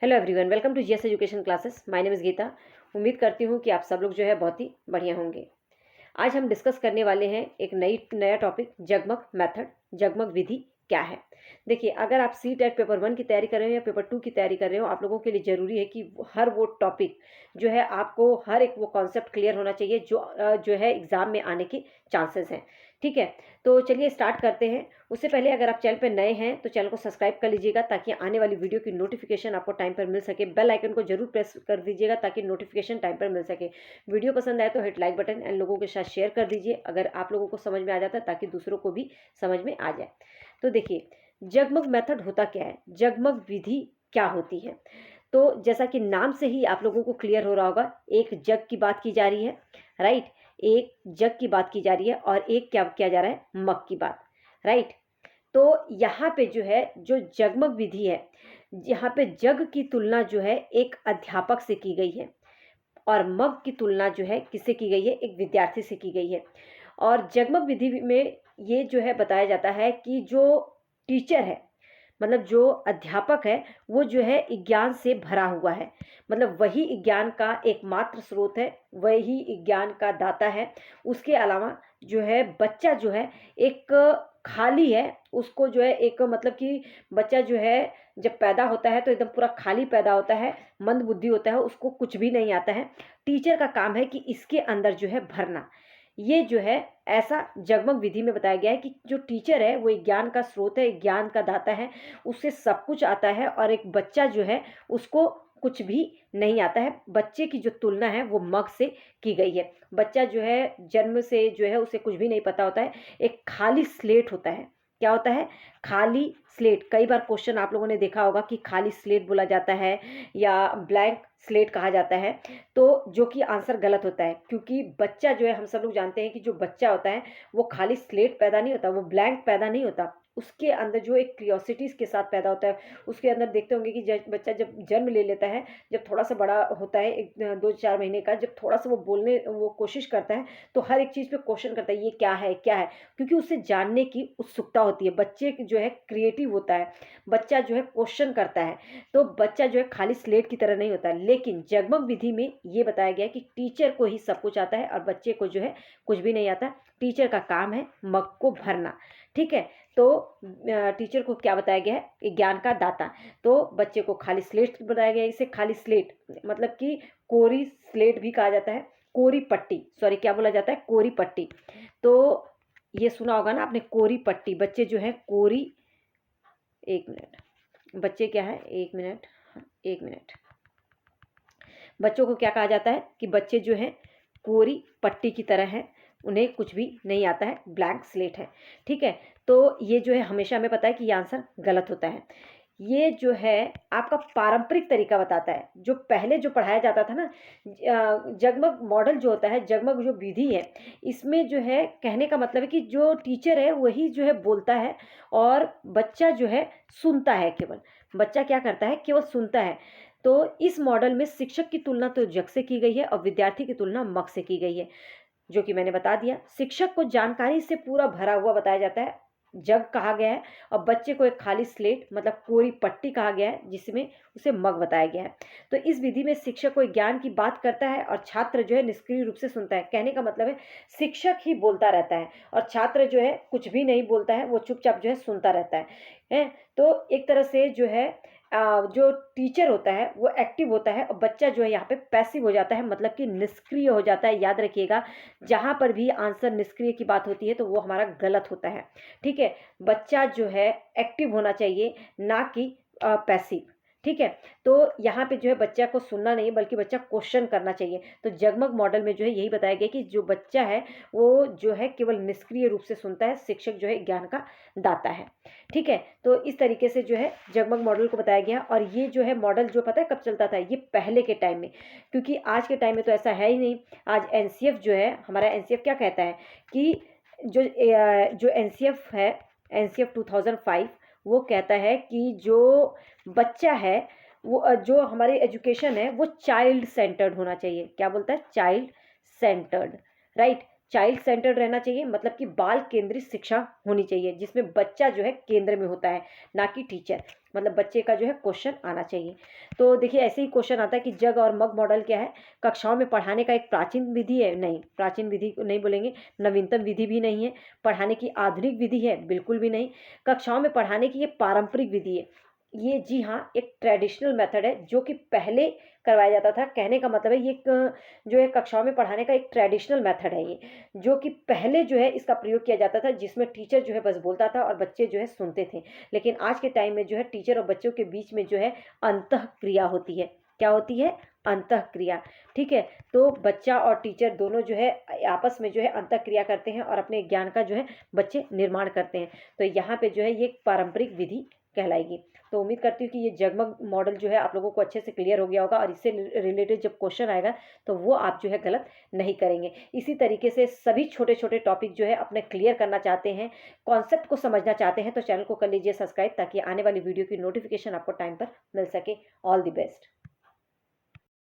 Hello everyone, welcome to GS education classes. My name is Geeta. उम्मीद करती हूँ कि आप सब लोग जो है बहुत ही बढ़िया होंगे। आज हम डिस्कस करने वाले हैं एक नया टॉपिक, जगमग मेथड, जगमग विधि क्या है। देखिए, अगर आप सी टेट पेपर 1 की तैयारी कर रहे हो या पेपर 2 की तैयारी कर रहे हो, आप लोगों के लिए ज़रूरी है कि हर वो टॉपिक जो है, आपको हर एक वो कॉन्सेप्ट क्लियर होना चाहिए जो है एग्ज़ाम में आने के चांसेस हैं। ठीक है, तो चलिए स्टार्ट करते हैं। उससे पहले अगर आप चैनल पर नए हैं तो चैनल को सब्सक्राइब कर लीजिएगा ताकि आने वाली वीडियो की नोटिफिकेशन आपको टाइम पर मिल सके। बेल आइकन को जरूर प्रेस कर दीजिएगा ताकि नोटिफिकेशन टाइम पर मिल सके। वीडियो पसंद आए तो हिट लाइक बटन एंड लोगों के साथ शेयर कर दीजिए अगर आप लोगों को समझ में आ जाता है, ताकि दूसरों को भी समझ में आ जाए। तो देखिए, जगमग मेथड होता क्या है, जगमग विधि क्या होती है। तो जैसा कि नाम से ही आप लोगों को क्लियर हो रहा होगा, एक जग की बात की जा रही है, राइट। एक जग की बात की जा रही है और एक क्या किया जा रहा है, मग की बात, राइट। तो यहाँ पे जो है, जो जगमग विधि है, यहाँ पे जग की तुलना जो है एक अध्यापक से की गई है और मग की तुलना जो है किससे की गई है, एक विद्यार्थी से की गई है। और जगमग विधि में ये जो है बताया जाता है कि जो टीचर है, मतलब जो अध्यापक है, वो जो है ज्ञान से भरा हुआ है, मतलब वही ज्ञान का एकमात्र स्रोत है, वही ज्ञान का दाता है। उसके अलावा जो है बच्चा जो है एक खाली है, उसको जो है एक मतलब कि बच्चा जो है जब पैदा होता है तो एकदम पूरा खाली पैदा होता है, मंद बुद्धि होता है, उसको कुछ भी नहीं आता है। टीचर का काम है कि इसके अंदर जो है भरना। ये जो है ऐसा जगमग विधि में बताया गया है कि जो टीचर है वो ज्ञान का स्रोत है, ज्ञान का दाता है, उससे सब कुछ आता है। और एक बच्चा जो है उसको कुछ भी नहीं आता है। बच्चे की जो तुलना है वो मग से की गई है। बच्चा जो है जन्म से जो है उसे कुछ भी नहीं पता होता है, एक खाली स्लेट होता है। क्या होता है, खाली स्लेट। कई बार क्वेश्चन आप लोगों ने देखा होगा कि खाली स्लेट बोला जाता है या ब्लैंक स्लेट कहा जाता है, तो जो कि आंसर गलत होता है, क्योंकि बच्चा जो है, हम सब लोग जानते हैं कि जो बच्चा होता है वो खाली स्लेट पैदा नहीं होता, वो ब्लैंक पैदा नहीं होता। उसके अंदर जो एक क्यूरियोसिटीज के साथ पैदा होता है। उसके अंदर देखते होंगे कि बच्चा जब जन्म ले लेता है, जब थोड़ा सा बड़ा होता है, एक 2-4 महीने का, जब थोड़ा सा वो बोलने वो कोशिश करता है, तो हर एक चीज़ पे क्वेश्चन करता है, ये क्या है क्या है, क्योंकि उसे जानने की उत्सुकता होती है। बच्चे जो है क्रिएटिव होता है, बच्चा जो है क्वेश्चन करता है। तो बच्चा जो है खाली स्लेट की तरह नहीं होता। लेकिन जगमग विधि में ये बताया गया कि टीचर को ही सब कुछ आता है और बच्चे को जो है कुछ भी नहीं आता। टीचर का काम है मग को भरना। ठीक है, तो टीचर को क्या बताया गया है, ज्ञान का दाता। तो बच्चे को खाली स्लेट बताया गया है। इसे खाली स्लेट मतलब कि कोरी स्लेट भी कहा जाता है, कोरी पट्टी, सॉरी क्या बोला जाता है, कोरी पट्टी। तो ये सुना होगा ना आपने, कोरी पट्टी। बच्चे जो है कोरी, एक मिनट, बच्चे क्या है, एक मिनट, एक मिनट। बच्चों को क्या कहा जाता है कि बच्चे जो हैं कोरी पट्टी की तरह हैं, उन्हें कुछ भी नहीं आता है, ब्लैंक स्लेट है। ठीक है, तो ये जो है हमेशा हमें पता है कि ये आंसर गलत होता है। ये जो है आपका पारंपरिक तरीका बताता है, जो पहले जो पढ़ाया जाता था ना, जगमग मॉडल जो होता है, जगमग जो विधि है, इसमें जो है कहने का मतलब है कि जो टीचर है वही जो है बोलता है और बच्चा जो है सुनता है। केवल बच्चा क्या करता है, केवल सुनता है। तो इस मॉडल में शिक्षक की तुलना तो जग से की गई है और विद्यार्थी की तुलना मग से की गई है, जो कि मैंने बता दिया। शिक्षक को जानकारी से पूरा भरा हुआ बताया जाता है, जग कहा गया है, और बच्चे को एक खाली स्लेट मतलब कोरी पट्टी कहा गया है, जिसमें उसे मग बताया गया है। तो इस विधि में शिक्षक को ज्ञान की बात करता है और छात्र जो है निष्क्रिय रूप से सुनता है। कहने का मतलब है शिक्षक ही बोलता रहता है और छात्र जो है कुछ भी नहीं बोलता है, वो चुपचाप जो है सुनता रहता है। तो एक तरह से जो है जो टीचर होता है वो एक्टिव होता है और बच्चा जो है यहाँ पे पैसिव हो जाता है, मतलब कि निष्क्रिय हो जाता है। याद रखिएगा, जहाँ पर भी आंसर निष्क्रिय की बात होती है तो वो हमारा गलत होता है। ठीक है, बच्चा जो है एक्टिव होना चाहिए, ना कि पैसिव। ठीक है, तो यहाँ पे जो है बच्चा को सुनना नहीं बल्कि बच्चा क्वेश्चन करना चाहिए। तो जगमग मॉडल में जो है यही बताया गया कि जो बच्चा है वो जो है केवल निष्क्रिय रूप से सुनता है, शिक्षक जो है ज्ञान का दाता है। ठीक है, तो इस तरीके से जो है जगमग मॉडल को बताया गया। और ये जो है मॉडल जो पता है कब चलता था, ये पहले के टाइम में, क्योंकि आज के टाइम में तो ऐसा है ही नहीं। आज एनसीएफ जो है, हमारा एनसीएफ क्या कहता है कि जो एनसीएफ है, एनसीएफ 2005, वो कहता है कि जो बच्चा है वो जो हमारी एजुकेशन है वो चाइल्ड सेंटर्ड होना चाहिए। क्या बोलता है, child centred, right. Child centred रहना चाहिए, मतलब कि बाल केंद्रित शिक्षा होनी चाहिए, जिसमें बच्चा जो है केंद्र में होता है, ना कि टीचर। मतलब बच्चे का जो है क्वेश्चन आना चाहिए। तो देखिए ऐसे ही क्वेश्चन आता है कि जग और मग मॉडल क्या है, कक्षाओं में पढ़ाने का एक प्राचीन विधि है, नहीं प्राचीन विधि को नहीं बोलेंगे, नवीनतम विधि भी नहीं है, पढ़ाने की आधुनिक विधि है बिल्कुल भी नहीं, कक्षाओं में पढ़ाने की ये पारंपरिक विधि है। ये जी हाँ एक ट्रेडिशनल मेथड है जो कि पहले करवाया जाता था। कहने का मतलब है ये जो है कक्षाओं में पढ़ाने का एक ट्रेडिशनल मेथड है ये, जो कि पहले जो है इसका प्रयोग किया जाता था, जिसमें टीचर जो है बस बोलता था और बच्चे जो है सुनते थे। लेकिन आज के टाइम में जो है टीचर और बच्चों के बीच में जो है अंतः क्रिया होती है। क्या होती है? अंतः क्रिया। ठीक है, तो बच्चा और टीचर दोनों जो है आपस में जो है अंतः क्रिया करते हैं और अपने ज्ञान का जो है बच्चे निर्माण करते हैं। तो यहाँ पे जो है ये एक पारंपरिक विधि कहलाएगी। तो उम्मीद करती हूँ कि ये जगमग मॉडल जो है आप लोगों को अच्छे से क्लियर हो गया होगा और इससे रिलेटेड जब क्वेश्चन आएगा तो वो आप जो है गलत नहीं करेंगे। इसी तरीके से सभी छोटे छोटे टॉपिक जो है अपने क्लियर करना चाहते हैं, कॉन्सेप्ट को समझना चाहते हैं, तो चैनल को कर लीजिए सब्सक्राइब, ताकि आने वाली वीडियो की नोटिफिकेशन आपको टाइम पर मिल सके। All the best.